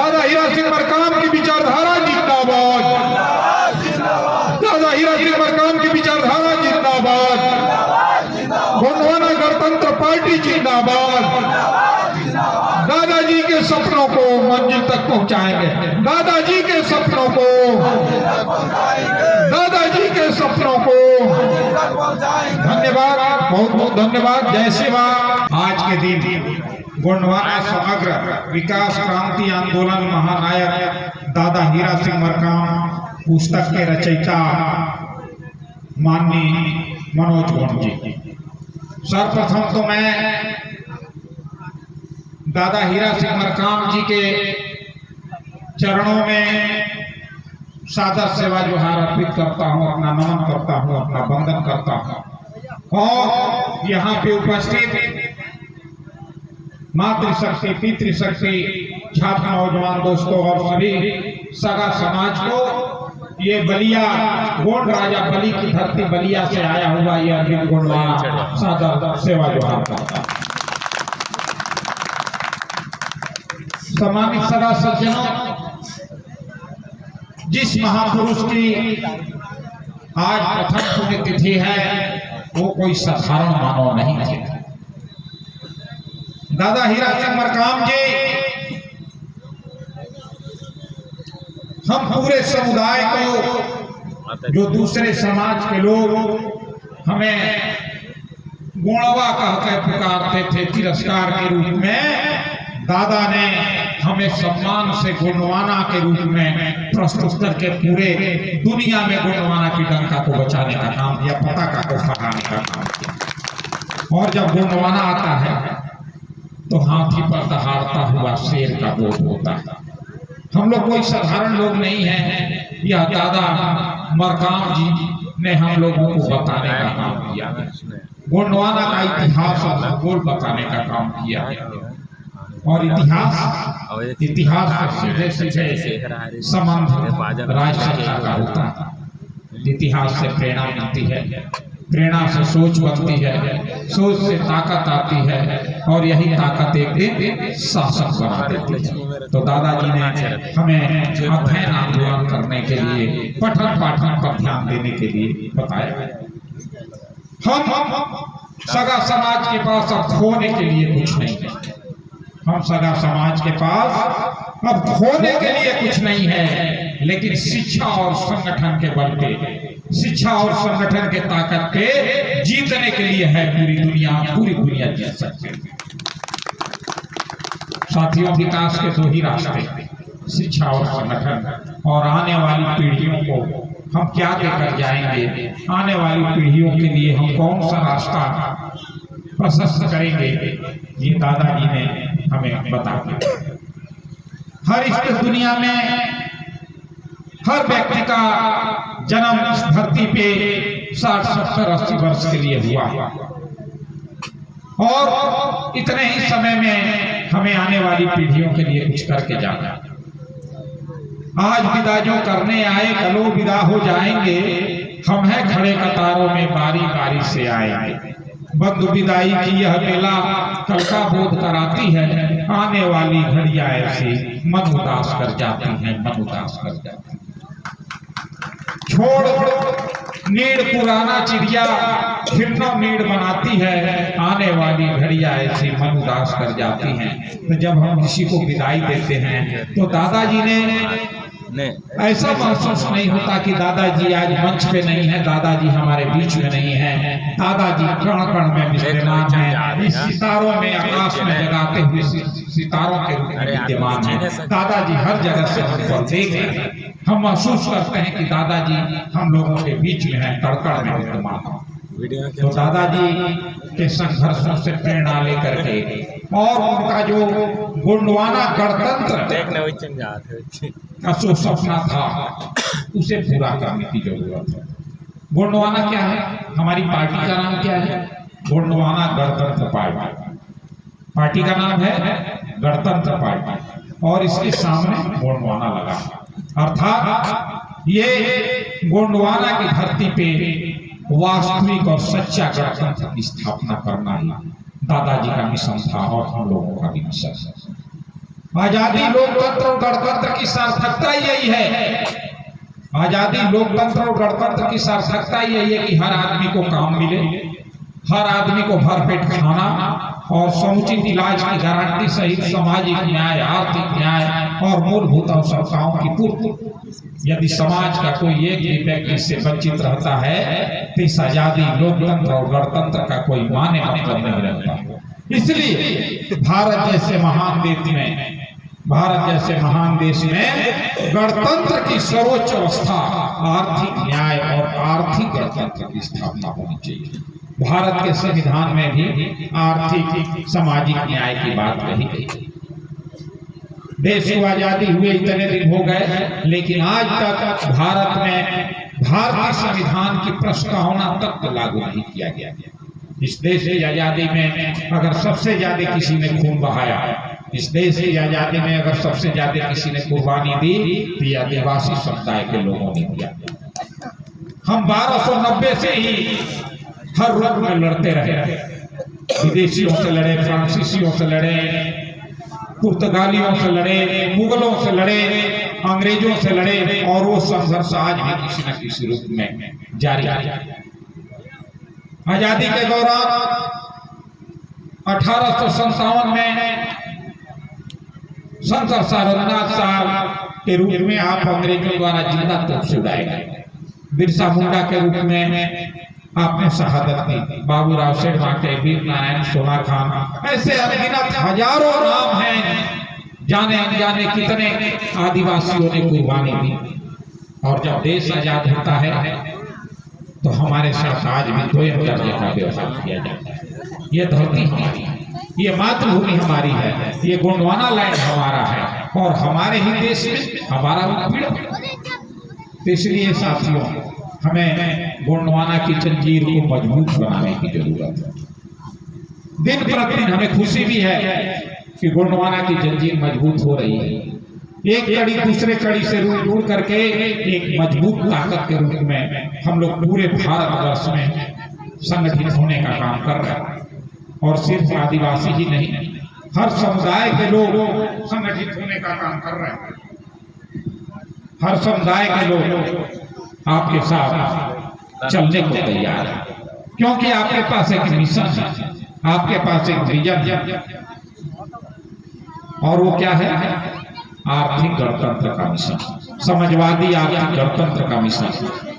दादा हीरा सिंह मरकाम की विचारधारा जिंदाबाद, दादा हीरा सिंह मरकाम की विचारधारा जिंदाबाद, गोंडवाना गणतंत्र पार्टी जिंदाबाद। दादाजी के सपनों को मंजिल तक पहुंचाएंगे, दादाजी के सपनों को, दादाजी के सपनों को। धन्यवाद, बहुत बहुत धन्यवाद। जय शिवा। आज के दिन गोंडवाना समग्र विकास क्रांति आंदोलन महानायक दादा हीरा सिंह मरकाम पुस्तक के रचयिता माननीय मनोज गोंड जी। सर्वप्रथम तो मैं दादा हीरा सिंह मरकाम जी के चरणों में सादर सेवा जोहार अर्पित करता हूँ, अपना नमन करता हूँ, अपना वंदन करता हूँ। और यहाँ पे उपस्थित मातृशक्ति, पितृशक्ति, छात्र नौजवान दोस्तों और सभी सगा समाज को, ये बलिया गोंड राजा बलि की धरती बलिया से आया हुआ ये अरविंद गोंडवाना सादर सेवा जोहार करता है। सम्मानित सदा सज्जनों, जिस महापुरुष की आज प्रथम पुण्यतिथि है वो कोई साधारण मानव नहीं थे। दादा हीरा सिंह मरकाम जी हम पूरे समुदाय को, जो दूसरे समाज के लोग हमें गोंडवा कहकर पुकारते थे तिरस्कार के रूप में, दादा ने हमें सम्मान से गोंडवाना के रूप में प्रस्तुत करके पूरे दुनिया में गोंडवाना की डंका को बचाने का काम किया, पताका को फहराने का काम किया। और जब गोंडवाना आता है तो हाथी पर दहाड़ता हुआ शेर का बोध होता है। हम लोग कोई साधारण लोग नहीं हैं, यह दादा मरकाम जी ने हम लोगों को बताने का काम किया, गोंडवाना का इतिहास और भूगोल बताने का काम किया। और इतिहास से सीधे संबंध राज्य सरकार का होता है। इतिहास से प्रेरणा मिलती है, प्रेरणा से सोच बनती है, सोच से ताकत आती है, और यही ताकत एक दिन शासक बना देती है। तो दादाजी ने हमें अध्ययन आंदोलन करने के लिए, पठन पाठन पर ध्यान देने के लिए बताया। हम सगा समाज के पास अब खोने के लिए कुछ नहीं है, हम सगा समाज के पास अब खोने के लिए कुछ नहीं है, लेकिन शिक्षा और संगठन के बल पे, शिक्षा और संगठन के ताकत पे जीतने के लिए है पूरी दुनिया जीत सकते हैं। साथियों, विकास के दो ही रास्ते, शिक्षा और संगठन। और आने वाली पीढ़ियों को हम क्या देकर जाएंगे, आने वाली पीढ़ियों के लिए हम कौन सा रास्ता प्रशस्त करेंगे, ये दादाजी ने हमें बता दिया। हर इस दुनिया में हर व्यक्ति का जन्म इस धरती पे 60, 70, 80 वर्ष के लिए हुआ, और इतने ही समय में हमें आने वाली पीढ़ियों के लिए कुछ करके जाना। आज विदा जो करने आए कलो विदा हो जाएंगे, हम हैं खड़े कतारों में बारी बारी से आएंगे। बंधु विदाई की यह बेला कल का बोध कराती है, आने वाली घड़ियां ऐसी मन उदास कर जाती हैं, मन उदास कर जाती हैं। छोड़ नीड़ पुराना चिड़िया फिर न नीड़ बनाती है, आने वाली घड़ियां ऐसी मन उदास कर जाती हैं। तो जब हम किसी को विदाई देते हैं तो दादाजी ने ऐसा महसूस नहीं होता कि दादाजी आज मंच पे नहीं है, दादाजी हमारे बीच में नहीं है। दादाजी कण कण में विद्यमान है, इस सितारों में, आकाश में जगाते हुए सितारों के रूप में विद्यमान है। दादाजी हर जगह से हमको देख रहे हैं, हम महसूस करते हैं कि दादाजी हम लोगों के बीच में है, कण में विद्यमान है। तो दादाजी के संघर्षों से प्रेरणा लेकर के और उनका जो गोंडवाना गणतंत्र का जो सपना था उसे पूरा करने की जरूरत है। गोंडवाना क्या है, हमारी पार्टी का नाम क्या है, गोंडवाना गणतंत्र पार्टी। पार्टी का नाम है गणतंत्र पार्टी, और इसके सामने गोंडवाना लगा, अर्थात ये गोंडवाना की धरती पे वास्तविक और सच्चा गणतंत्र की स्थापना करना ही दादाजी का मिशन था और हम लोगों का भी मिशन है। आजादी, लोकतंत्र और गणतंत्र की सार्थकता यही है। आजादी, लोकतंत्र और गणतंत्र की सार्थकता यही है कि हर आदमी को काम मिले, हर आदमी को भरपेट खाना और समुचित इलाज की गारंटी सहित सामाजिक न्याय, आर्थिक न्याय और मूलभूत आवश्यकताओं की पूर्ति। यदि समाज का कोई एक भी व्यक्ति इससे वंचित रहता है तो इस आजादी, लोकतंत्र और गणतंत्र का कोई माने मतलब नहीं रहता। इसलिए भारत जैसे महान देश में गणतंत्र की सर्वोच्च अवस्था आर्थिक न्याय और आर्थिक गणतंत्र की स्थापना होनी चाहिए। भारत के संविधान में भी आर्थिक सामाजिक न्याय की बात कही गई। देश को आजादी हुए इतने दिन हो गए, लेकिन आज तक भारत में भारतीय संविधान की प्रस्तावना तक लागू नहीं किया गया। इस देश की आजादी में अगर सबसे ज्यादा किसी ने खून बहाया, इस देश की आजादी में अगर सबसे ज्यादा किसी ने कुर्बानी दी तो ये आदिवासी समुदाय के लोगों ने दिया। हम 1290 से ही हर रूप में लड़ते रहे, विदेशियों से लड़े, फ्रांसीसियों से लड़े, पुर्तगालियों से लड़े, मुगलों से लड़े, अंग्रेजों से लड़े, और वो संघर्ष आज भी किसी न किसी रूप में जारी है। आजादी के दौरान 1857 में शंकर सारनाथ साहब के रूप में आप अंग्रेजों द्वारा जिंदा तोप से उड़ाए गए। बिरसा मुंडा के रूप में आपने शहादत दी। बाबूराव शेरवाटे, वीर नारायण सोना खान, ऐसे अनगिनत हजारों नाम हैं, जाने अनजाने कितने आदिवासियों ने कुर्बानी दी। और जब देश आजाद होता है तो हमारे साथ आज भी द्वयम दर्जे का व्यवहार किया जाता है। ये धरती हमारी है, ये मातृभूमि हमारी है, ये गोंडवाना लैंड हमारा है, और हमारे ही देश में हमारा उत्पीड़न। इसलिए साथियों, हमें गोंडवाना की जंजीर को मजबूत बनाने की जरूरत है। दिन प्रतिदिन हमें खुशी भी है कि गोंडवाना की जंजीर मजबूत हो रही है। एक कड़ी दूसरे कड़ी से जुड़ करके एक मजबूत ताकत के रूप में हम लोग पूरे भारतवर्ष में संगठित होने का काम कर रहे हैं। और सिर्फ आदिवासी ही नहीं, हर समुदाय के लोग संगठित होने का काम कर रहे हैं। हर समुदाय के लोग आपके साथ चलने को तैयार है, क्योंकि आपके पास एक मिशन है, आपके पास एक विजन है, और वो क्या है? आर्थिक गणतंत्र का मिशन, समाजवादी आर्थिक गणतंत्र का मिशन,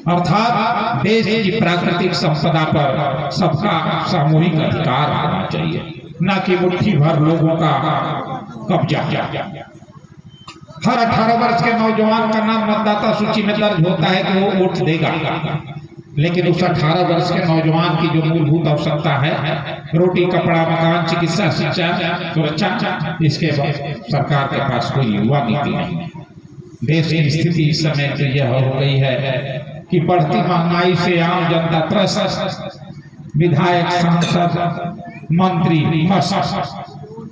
अर्थात देश की प्राकृतिक संपदा पर सबका सामूहिक अधिकार होना चाहिए, न कि मुट्ठी भर लोगों का कब्जा। हर 18 वर्ष के नौजवान का नाम मतदाता सूची में दर्ज होता है कि वो वोट देगा, लेकिन उस 18 वर्ष के नौजवान की जो मूलभूत आवश्यकता है, रोटी, कपड़ा, मकान, चिकित्सा, शिक्षा, सुरक्षा, इसके बाद सरकार के पास कोई युवा नीति नहीं। देश की स्थिति इस समय तो यह हो गई है कि बढ़ती महंगाई से आम जनता त्रस्त, विधायक, सांसद, मंत्री,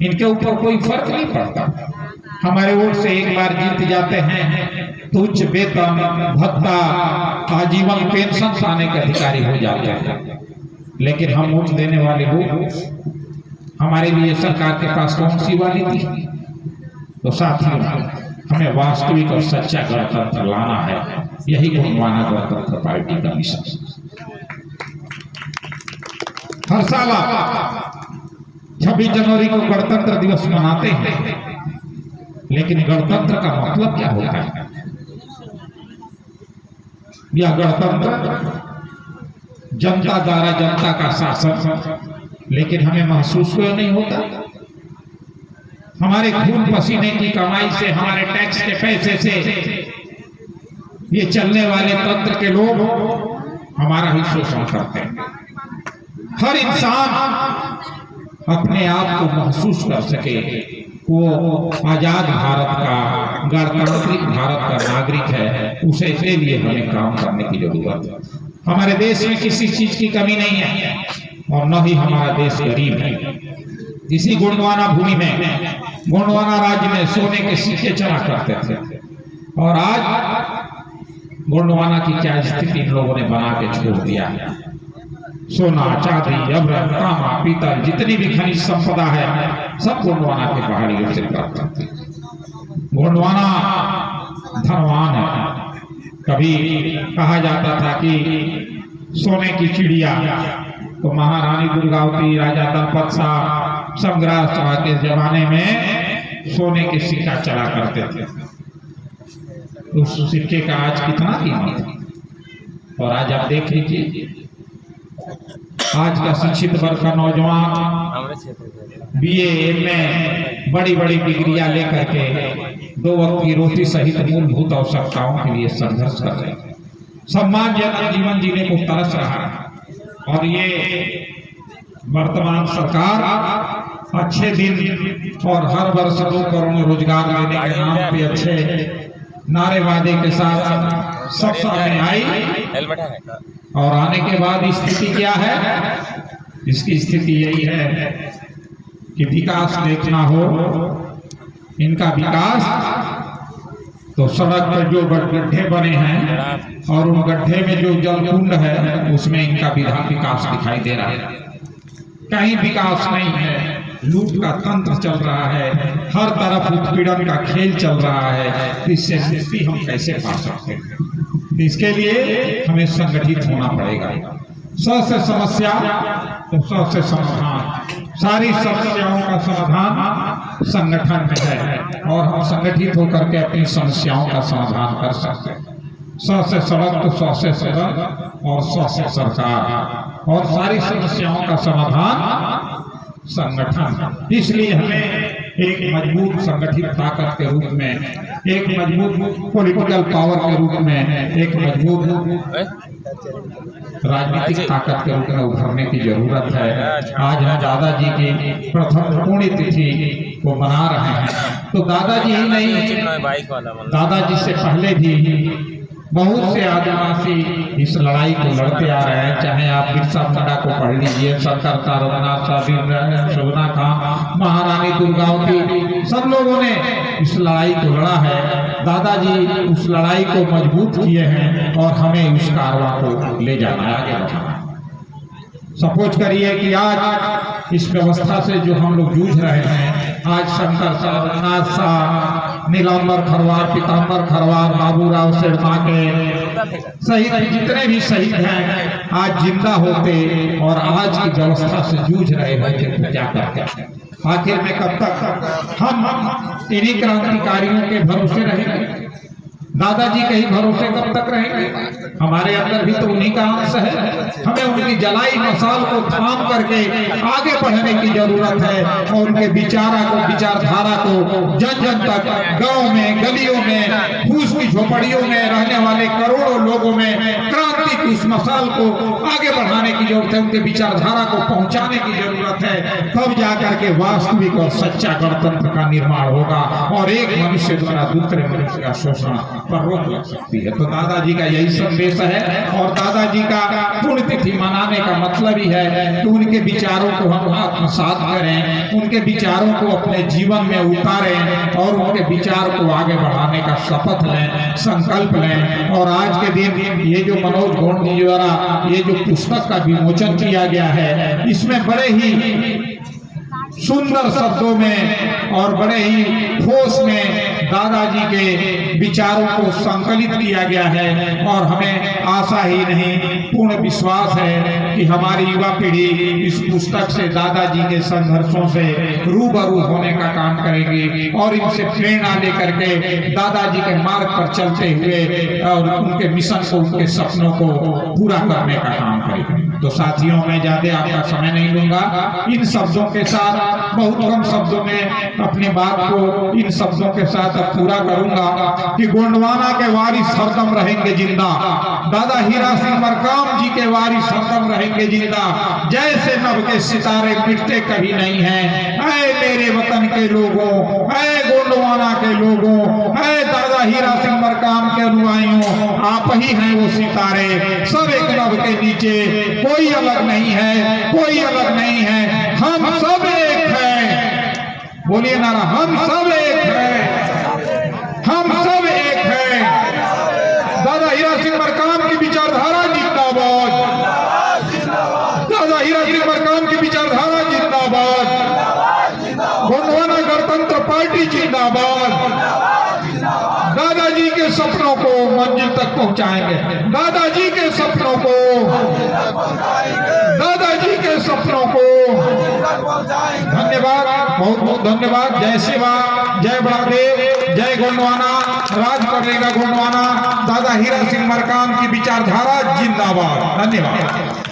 इनके ऊपर कोई फर्क नहीं पड़ता। हमारे वोट से एक बार जीत जाते हैं तो उच्च वेतन, भत्ता, आजीवन पेंशन पाने के अधिकारी हो जाते हैं, लेकिन हम वोट देने वाले लोग, हमारे लिए सरकार के पास कौन सी वाली थी? तो साथियों, हमें वास्तविक और सच्चा गणतंत्र लाना है। यही गोंडवाना गणतंत्र पार्टी का मिशन। हर साल 26 जनवरी को गणतंत्र दिवस मनाते हैं, लेकिन गणतंत्र का मतलब क्या होता है? यह गणतंत्र जनता द्वारा जनता का शासन, लेकिन हमें महसूस क्यों नहीं होता? हमारे खून पसीने की कमाई से, हमारे टैक्स के पैसे से ये चलने वाले तंत्र के लोग हमारा ही शोषण करते हैं। हर इंसान अपने आप को महसूस कर सके वो आजाद भारत का, गणतांत्रिक भारत का नागरिक है, उसे इसके लिए हमें काम करने की जरूरत है। हमारे देश में किसी चीज की कमी नहीं है, और न ही हमारा देश गरीब है। इसी गोंडवाना भूमि में, गोंडवाना राज्य में सोने के सिक्के चला करते थे, और आज गोंडवाना की क्या स्थिति इन लोगों ने बना के छोड़ दिया है। सोना, चांदी, अभ्र, तांबा, पीतल, जितनी भी खनिज संपदा है, सब गोंडवाना के पहाड़ियों से प्राप्त होती है। गोंडवाना धनवान है। कभी कहा जाता था कि सोने की चिड़िया, तो महारानी दुर्गावती, राजा दलपत साहब, संग्राम सभा के जमाने में सोने के सिक्का चला करते थे। उस सिक्के का आज कितना कीमत है। और आज आप देख लीजिए, आज का शिक्षित वर्ग का नौजवान बीए, एमए, बड़ी बड़ी डिग्रियां लेकर के 2 वक्त की रोटी सहित मूलभूत आवश्यकताओं के लिए संघर्ष कर रहे हैं, सम्मानजनक जीवन जीने को तरस रहा है। और ये वर्तमान सरकार अच्छे दिन और हर वर्ष 2 करोड़ रोजगार देने के नाम पे अच्छे नारेबाजी के साथ सब सामने आई, और आने के बाद स्थिति क्या है? इसकी स्थिति यही है कि विकास देखना हो इनका विकास, तो सड़क पर जो गड्ढे बने हैं और उन गड्ढे में जो जल कुंड है उसमें इनका विकास दिखाई दे रहा है। कहीं विकास नहीं है, लूट का तंत्र चल रहा है, हर तरफ उत्पीड़न का खेल चल रहा है। इससे मुक्ति हम कैसे पा सकते हैं? इसके लिए हमें संगठित होना पड़ेगा। 100 से समस्या तो 100 से समाधान। सारी समस्याओं का समाधान संगठन में है, और हम संगठित होकर के अपनी समस्याओं का समाधान कर सकते हैं। 100 से सड़क तो 100 से सड़क और 100 से सरकार, और सारी समस्याओं का समाधान संगठन। इसलिए हमें एक मजबूत संगठित ताकत के रूप में, एक मजबूत पॉलिटिकल पावर के रूप में, एक मजबूत राजनीतिक ताकत के रूप में उभरने की जरूरत है। आज हम दादाजी की प्रथम पुण्यतिथि को मना रहे हैं। तो दादाजी ही नहीं, दादाजी से पहले भी बहुत से आदिवासी इस लड़ाई को लड़ते आ रहे हैं। चाहे आप बिरसा मुंडा को पढ़ लीजिए, सरकार रघुनाथ साहब, शोभना खां, महारानी दुर्गावती, सब लोगों ने इस लड़ाई को लड़ा है। दादाजी उस लड़ाई को मजबूत किए हैं, और हमें उस कारवां को ले जाना है, आगे बढ़ाना। सपोज करिए कि आज इस व्यवस्था से जो हम लोग जूझ रहे हैं, आज शंकर साहब, रघुनाथ साहब, नीलांबर खरवार, पीतांबर खरवार, बाबूराव शेरपा के शहीद, जितने भी शहीद हैं, आज जिंदा होते और आज की व्यवस्था से जूझ रहे होते तो क्या करते? आखिर में कब तक हम इन्हीं क्रांतिकारियों के भरोसे रहेंगे? दादाजी के ही भरोसे कब तक रहेंगे? हमारे अंदर भी तो उन्हीं का अंश है। हमें उनकी जलाई मसाल को थाम करके आगे बढ़ने की जरूरत है, और उनके विचारधारा को जन जन तक, गांव में, गलियों में, फूस की झोपड़ियों में रहने वाले करोड़ों लोगों में क्रांति की उस मसाल को आगे बढ़ाने की जरूरत है। उनके विचारधारा को पहुंचाने की जरूरत है। तब जाकर के वास्तविक और सच्चा गणतंत्र का निर्माण होगा, और एक मनुष्य द्वारा दूसरे मनुष्य का शोषण पर रोक लग सकती है। तो दादाजी का यही संदेश है, और दादाजी का पुण्यतिथि मनाने का मतलब ही है कि उनके विचारों को हम आत्मसात करें, उनके विचारों को अपने जीवन में उतारें, और उनके विचार को आगे बढ़ाने का शपथ लें, संकल्प लें। और आज के दिन ये जो मनोज गोंड जी द्वारा ये जो पुस्तक का विमोचन किया गया है, इसमें बड़े ही सुंदर शब्दों में और बड़े ही ठोस में दादाजी के विचारों को संकलित किया गया है। और हमें आशा ही नहीं, पूर्ण विश्वास है कि हमारी युवा पीढ़ी इस पुस्तक से दादाजी के संघर्षों से रूबरू होने का काम करेगी, और इनसे प्रेरणा लेकर के दादाजी के मार्ग पर चलते हुए और उनके मिशन को, उनके सपनों को पूरा करने का काम करेगी। तो साथियों, मैं ज्यादा आपका समय नहीं लूंगा। इन शब्दों के साथ, बहुत कम शब्दों में अपनी बात को इन शब्दों के साथ अब पूरा करूंगा कि गोंडवाना के वारिस हरदम रहेंगे जिंदा, दादा हीरा सिंह मरकाम जी के वारिस हरदम रहेंगे जिंदा। जैसे नभ के सितारे मिटते कभी नहीं हैं। ऐ मेरे वतन के लोगों, ऐ गोंडवाना के लोगों, ऐ दादा हीरा सिंह मरकाम के अनुयायियों, आप ही हैं वो सितारे। सब एक नभ के नीचे, कोई अलग नहीं है, कोई अलग नहीं है, हम सब एक हैं। बोलिए नारा, हम सब एक हैं, हम सब एक हैं। दादा हीरा सिंह मरकाम की विचारधारा जिंदाबाद, दादा हीरा सिंह मरकाम की विचारधारा जिंदाबाद, गोंडवाना गणतंत्र पार्टी जिंदाबाद। दादाजी के सपनों को मंजिल तक पहुंचाएंगे, दादाजी के सपनों को, दादाजी के सपनों को। धन्यवाद, बहुत बहुत धन्यवाद। जय शिवा, जय बड़ादेव, जय गोंडवाना, राज करेगा गोंडवाना। दादा हीरा सिंह मरकाम की विचारधारा जिंदाबाद। धन्यवाद।